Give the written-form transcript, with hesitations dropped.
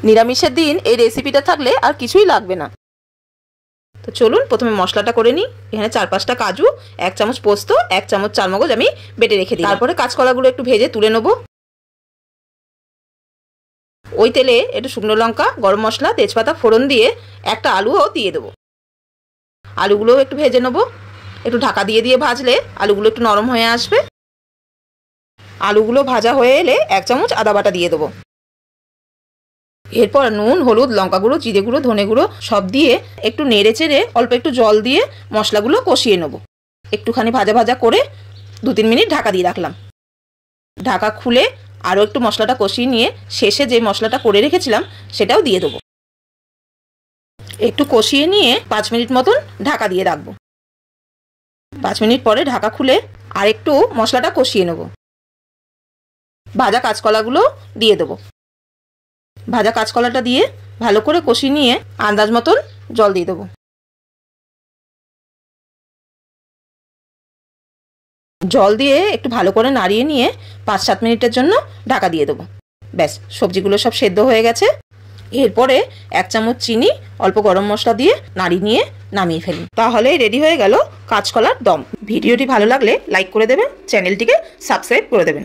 নিরামিষের দিন এই রেসিপিটা থাকলে আর কিছুই লাগবে না। তো চলুন প্রথমে মশলাটা করে নিই। এখানে 4-5টা কাজু, 1 চামচ পোস্ত, 1 চামচ চালমগজ আমি বেটে রেখে দিই। তারপরে কাঁচকলাগুলো একটু ভেজে তুলে নেব। ওই তেলে একটু শুকনো লঙ্কা, গরম মশলা, তেজপাতা ফোড়ন দিয়ে একটা আলুও দিয়ে দেবো। আলুগুলোও একটু ভেজে নেব। একটু ঢাকা দিয়ে দিয়ে ভাজলে আলুগুলো একটু নরম হয়ে আসবে। আলুগুলো ভাজা হয়ে এলে 1 চামচ আদা বাটা দিয়ে দেবো। এরপর নুন, হলুদ, লঙ্কা গুঁড়ো, জিরে গুঁড়ো, ধনে গুঁড়ো সব দিয়ে একটু নেড়ে চেড়ে অল্প একটু জল দিয়ে মশলাগুলো কষিয়ে নেব। একটুখানি ভাজা ভাজা করে 2-3 মিনিট ঢাকা দিয়ে রাখলাম। ঢাকা খুলে আরও একটু মশলাটা কষিয়ে নিয়ে শেষে যে মশলাটা করে রেখেছিলাম সেটাও দিয়ে দেবো। একটু কষিয়ে নিয়ে 5 মিনিট মতন ঢাকা দিয়ে রাখবো। 5 মিনিট পরে ঢাকা খুলে আর একটু মশলাটা কষিয়ে নেব। ভাজা কাঁচকলাগুলো দিয়ে দেবো। ভাজা কাঁচকলাটা দিয়ে ভালো করে কষিয়ে নিয়ে আন্দাজ মতন জল দিয়ে দেবো। জল দিয়ে একটু ভালো করে নাড়িয়ে নিয়ে 5-7 মিনিটের জন্য ঢাকা দিয়ে দেবো। ব্যাস, সবজিগুলো সব সেদ্ধ হয়ে গেছে। এরপরে 1 চামচ চিনি, অল্প গরম মশলা দিয়ে নাড়িয়ে নিয়ে নামিয়ে ফেলি। তাহলে রেডি হয়ে গেল কাঁচকলার দম। ভিডিওটি ভালো লাগলে লাইক করে দেবেন, চ্যানেলটিকে সাবস্ক্রাইব করে দেবেন।